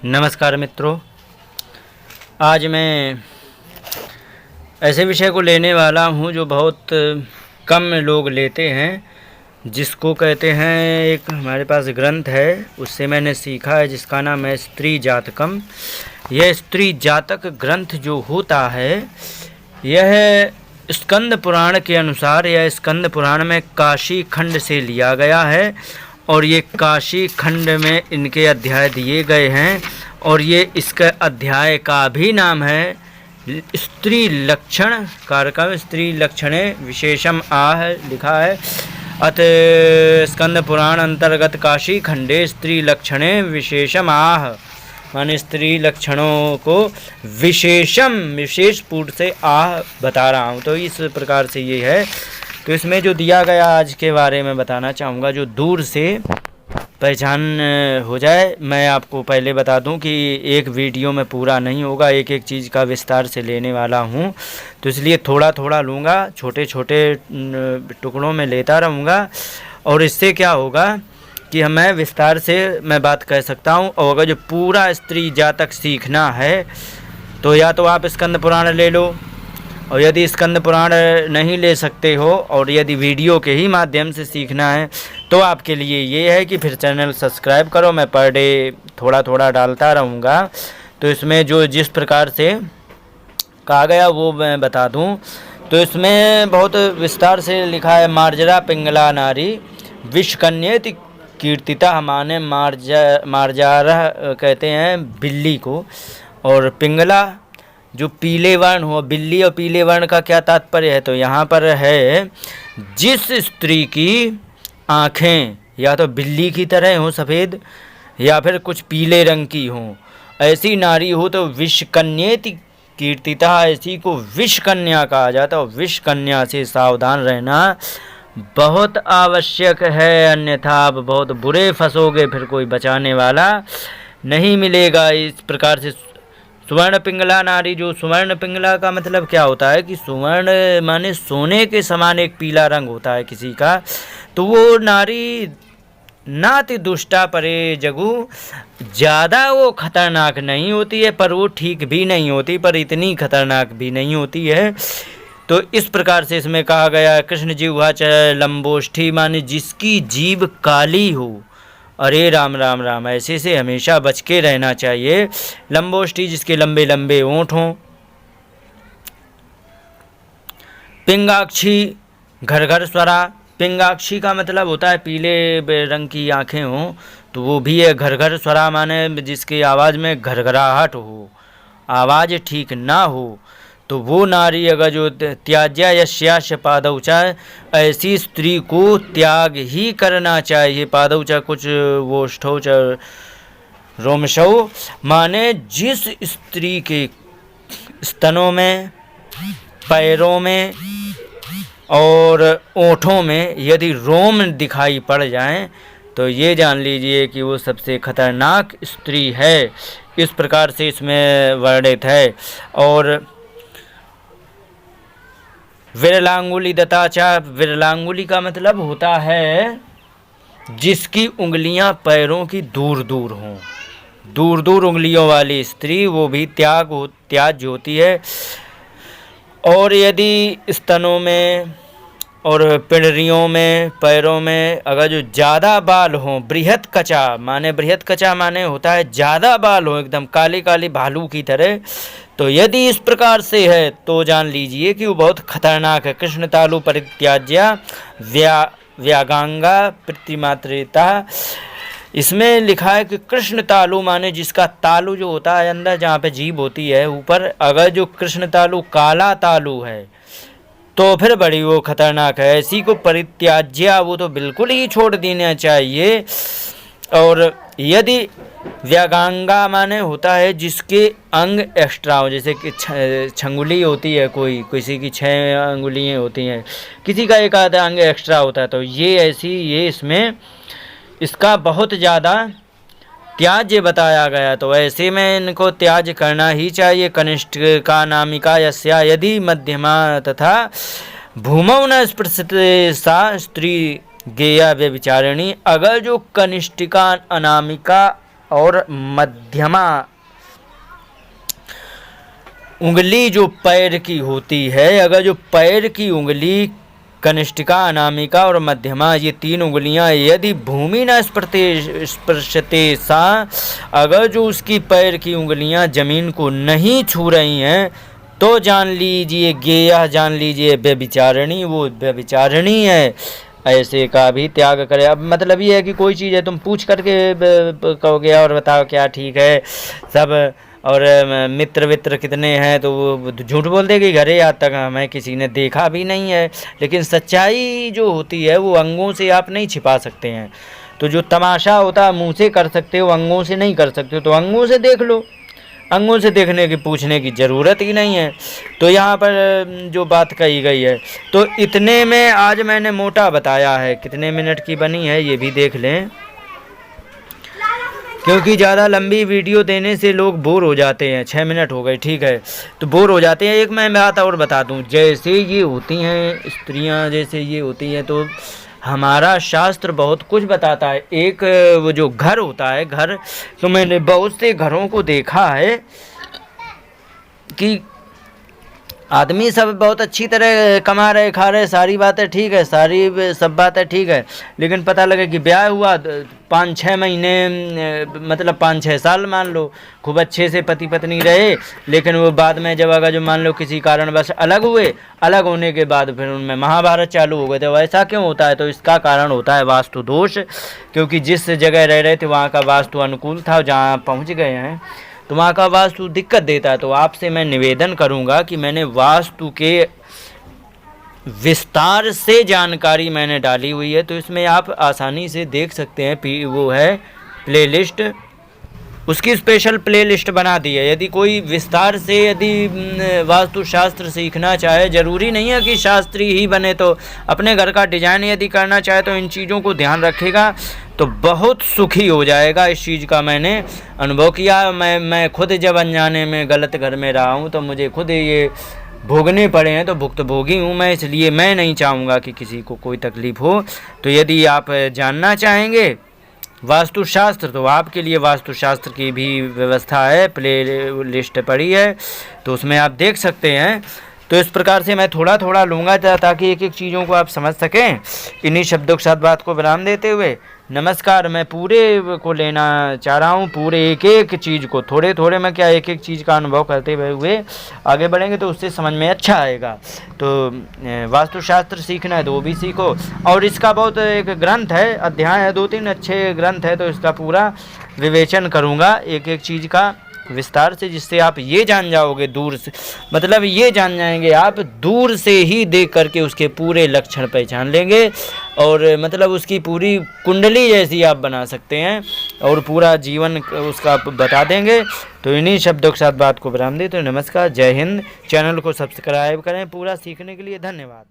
नमस्कार मित्रों, आज मैं ऐसे विषय को लेने वाला हूँ जो बहुत कम लोग लेते हैं, जिसको कहते हैं, एक हमारे पास ग्रंथ है, उससे मैंने सीखा है, जिसका नाम है स्त्री जातकम। यह स्त्री जातक ग्रंथ जो होता है, यह स्कंद पुराण के अनुसार, यह स्कंद पुराण में काशी खंड से लिया गया है और ये काशी खंड में इनके अध्याय दिए गए हैं। और ये इसके अध्याय का भी नाम है स्त्री लक्षण कारकम स्त्री लक्षणे विशेषम आह लिखा है। अत स्कंद पुराण अंतर्गत काशी खंडे स्त्री लक्षणे विशेषम आह, माने स्त्री लक्षणों को विशेष पूर्ण से आह बता रहा हूँ। तो इस प्रकार से ये है। तो इसमें जो दिया गया आज के बारे में बताना चाहूँगा, जो दूर से पहचान हो जाए। मैं आपको पहले बता दूं कि एक वीडियो में पूरा नहीं होगा, एक एक चीज़ का विस्तार से लेने वाला हूं, तो इसलिए थोड़ा थोड़ा लूँगा, छोटे छोटे टुकड़ों में लेता रहूँगा। और इससे क्या होगा कि मैं विस्तार से मैं बात कह सकता हूं। और अगर जो पूरा स्त्री जातक सीखना है तो या तो आप स्कंद पुराण ले लो, और यदि स्कंद पुराण नहीं ले सकते हो और यदि वीडियो के ही माध्यम से सीखना है तो आपके लिए ये है कि फिर चैनल सब्सक्राइब करो। मैं पर डे थोड़ा थोड़ा डालता रहूँगा। तो इसमें जो जिस प्रकार से कहा गया वो मैं बता दूं। तो इसमें बहुत विस्तार से लिखा है, मार्जरा पिंगला नारी विषकन्येति कीर्तिता, माने मार्जारा कहते हैं बिल्ली को, और पिंगला जो पीले वर्ण हो। बिल्ली और पीले वर्ण का क्या तात्पर्य है? तो यहाँ पर है, जिस स्त्री की आँखें या तो बिल्ली की तरह हो सफ़ेद, या फिर कुछ पीले रंग की हो, ऐसी नारी हो तो विषकन्येति कीर्तिता, ऐसी को विषकन्या कहा जाता है। और विषकन्या से सावधान रहना बहुत आवश्यक है, अन्यथा आप बहुत बुरे फंसोगे, फिर कोई बचाने वाला नहीं मिलेगा। इस प्रकार से सुवर्ण पिंगला नारी, जो सुवर्ण पिंगला का मतलब क्या होता है कि सुवर्ण माने सोने के समान एक पीला रंग होता है किसी का, तो वो नारी नाति दुष्टा परे जगु, ज़्यादा वो खतरनाक नहीं होती है पर वो ठीक भी नहीं होती, पर इतनी खतरनाक भी नहीं होती है। तो इस प्रकार से इसमें कहा गया, कृष्ण जी हुआ चाहे लंबोष्ठी, माने जिसकी जीभ काली हो। अरे राम राम राम, ऐसे से हमेशा बच के रहना चाहिए। लंबोष्ठी जिसके लंबे लंबे ओंठ हों। पिंगाक्षी घर घर स्वरा, पिंगाक्षी का मतलब होता है पीले रंग की आँखें हों, तो वो भी है घर घर स्वरा, माने जिसकी आवाज़ में घरघराहट हो, आवाज़ ठीक ना हो, तो वो नारी अगर जो त्याज्या यस्यास्य पादौचा, ऐसी स्त्री को त्याग ही करना चाहिए। पादौचा कुछ वोष्ठौच रोमशौ, माने जिस स्त्री के स्तनों में, पैरों में और ओंठों में यदि रोम दिखाई पड़ जाएं तो ये जान लीजिए कि वो सबसे खतरनाक स्त्री है। इस प्रकार से इसमें वर्णित है। और विरलांगुली दत्ताचा, विरलांगुली का मतलब होता है जिसकी उंगलियां पैरों की दूर दूर हों, दूर दूर उंगलियों वाली स्त्री, वो भी त्याज्य होती है। और यदि स्तनों में और पिंडरियों में, पैरों में अगर जो ज़्यादा बाल हों, बृहत कचा माने होता है ज़्यादा बाल हो, एकदम काली काली भालू की तरह, तो यदि इस प्रकार से है तो जान लीजिए कि वो बहुत खतरनाक है। कृष्ण तालु परित्याज्या व्यागांगा प्रतिमात्रिता, इसमें लिखा है कि कृष्ण तालु माने जिसका तालु जो होता है अंदर जहाँ पे जीभ होती है ऊपर, अगर जो कृष्ण तालु काला तालु है तो फिर बड़ी वो खतरनाक है। ऐसी को परित्याज्या, वो तो बिल्कुल ही छोड़ देना चाहिए। और यदि व्यागांगा माने होता है जिसके अंग एक्स्ट्रा हो, जैसे कि छंगुली होती है, कोई किसी की 6 अंगुलियाँ होती हैं, किसी का एक आधा अंग एक्स्ट्रा होता है, तो ये ऐसी, ये इसमें इसका बहुत ज़्यादा त्याज्य बताया गया। तो ऐसे में इनको त्याज्य करना ही चाहिए। कनिष्ठ का नामिका यस्या यदि मध्यमा तथा भूमौ न स्पृशते सा स्त्री गेया व्यभिचारिणी, अगर जो कनिष्ठिका अनामिका और मध्यमा उंगली जो पैर की होती है, अगर जो पैर की उंगली कनिष्ठिका, अनामिका और मध्यमा, ये 3 उंगलियां यदि भूमि न स्पृशते सा, अगर जो उसकी पैर की उंगलियां जमीन को नहीं छू रही हैं तो जान लीजिए गेयः, जान लीजिए व्यभिचारिणी, वो व्यभिचारिणी है, ऐसे का भी त्याग करे। अब मतलब ये है कि कोई चीज़ है तुम पूछ करके कहोगे और बताओ क्या ठीक है सब, और मित्र वित्र कितने हैं, तो वो झूठ बोल देगी घरे आज तक हमें किसी ने देखा भी नहीं है। लेकिन सच्चाई जो होती है वो अंगों से आप नहीं छिपा सकते हैं। तो जो तमाशा होता है मुंह से कर सकते हो, अंगों से नहीं कर सकते हो, तो अंगों से देख लो, अंगों से देखने की पूछने की ज़रूरत ही नहीं है। तो यहाँ पर जो बात कही गई है, तो इतने में आज मैंने मोटा बताया है। कितने मिनट की बनी है ये भी देख लें, क्योंकि ज़्यादा लंबी वीडियो देने से लोग बोर हो जाते हैं। 6 मिनट हो गए, ठीक है, तो बोर हो जाते हैं। एक मैं बात और बता दूं, जैसे ये होती हैं स्त्रियां, जैसे ये होती हैं, तो हमारा शास्त्र बहुत कुछ बताता है। एक वो जो घर होता है, घर, तो मैंने बहुत से घरों को देखा है कि आदमी सब बहुत अच्छी तरह कमा रहे, खा रहे, सारी बातें ठीक है, सारी सब बातें ठीक है, लेकिन पता लगे कि ब्याह हुआ 5-6 महीने, मतलब 5-6 साल मान लो खूब अच्छे से पति पत्नी रहे, लेकिन वो बाद में जब अगर जो मान लो किसी कारणवश अलग हुए, अलग होने के बाद फिर उनमें महाभारत चालू हो गए। तो ऐसा क्यों होता है? तो इसका कारण होता है वास्तु दोष, क्योंकि जिस जगह रह रहे थे वहाँ का वास्तु अनुकूल था, जहाँ पहुँच गए हैं तो वहाँ का वास्तु दिक्कत देता है। तो आपसे मैं निवेदन करूँगा कि मैंने वास्तु के विस्तार से जानकारी मैंने डाली हुई है, तो इसमें आप आसानी से देख सकते हैं। वो है प्लेलिस्ट, उसकी स्पेशल प्लेलिस्ट बना दी है। यदि कोई विस्तार से यदि वास्तुशास्त्र सीखना चाहे, ज़रूरी नहीं है कि शास्त्री ही बने, तो अपने घर का डिजाइन यदि करना चाहे तो इन चीज़ों को ध्यान रखेगा तो बहुत सुखी हो जाएगा। इस चीज़ का मैंने अनुभव किया। मैं खुद जब अनजाने में गलत घर में रहा हूँ तो मुझे खुद ये भोगने पड़े हैं, तो भुक्तभोगी हूँ मैं, इसलिए मैं नहीं चाहूँगा कि किसी को कोई तकलीफ़ हो। तो यदि आप जानना चाहेंगे वास्तुशास्त्र, तो आपके लिए वास्तुशास्त्र की भी व्यवस्था है, प्ले लिस्ट पड़ी है, तो उसमें आप देख सकते हैं। तो इस प्रकार से मैं थोड़ा थोड़ा लूँगा ताकि एक एक चीज़ों को आप समझ सकें। इन्हीं शब्दों के साथ बात को विराम देते हुए नमस्कार। मैं पूरे को लेना चाह रहा हूँ, पूरे एक एक चीज़ को, थोड़े थोड़े में क्या एक एक चीज़ का अनुभव करते हुए आगे बढ़ेंगे तो उससे समझ में अच्छा आएगा। तो वास्तुशास्त्र सीखना है तो वो भी सीखो। और इसका बहुत एक ग्रंथ है, अध्याय है, 2-3 अच्छे ग्रंथ है, तो इसका पूरा विवेचन करूँगा एक एक चीज़ का विस्तार से, जिससे आप ये जान जाओगे दूर से, मतलब ये जान जाएंगे आप दूर से ही देख करके उसके पूरे लक्षण पहचान लेंगे, और मतलब उसकी पूरी कुंडली जैसी आप बना सकते हैं और पूरा जीवन उसका बता देंगे। तो इन्हीं शब्दों के साथ बात को विराम दें। तो नमस्कार, जय हिंद। चैनल को सब्सक्राइब करें। पूरा सीखने के लिए धन्यवाद।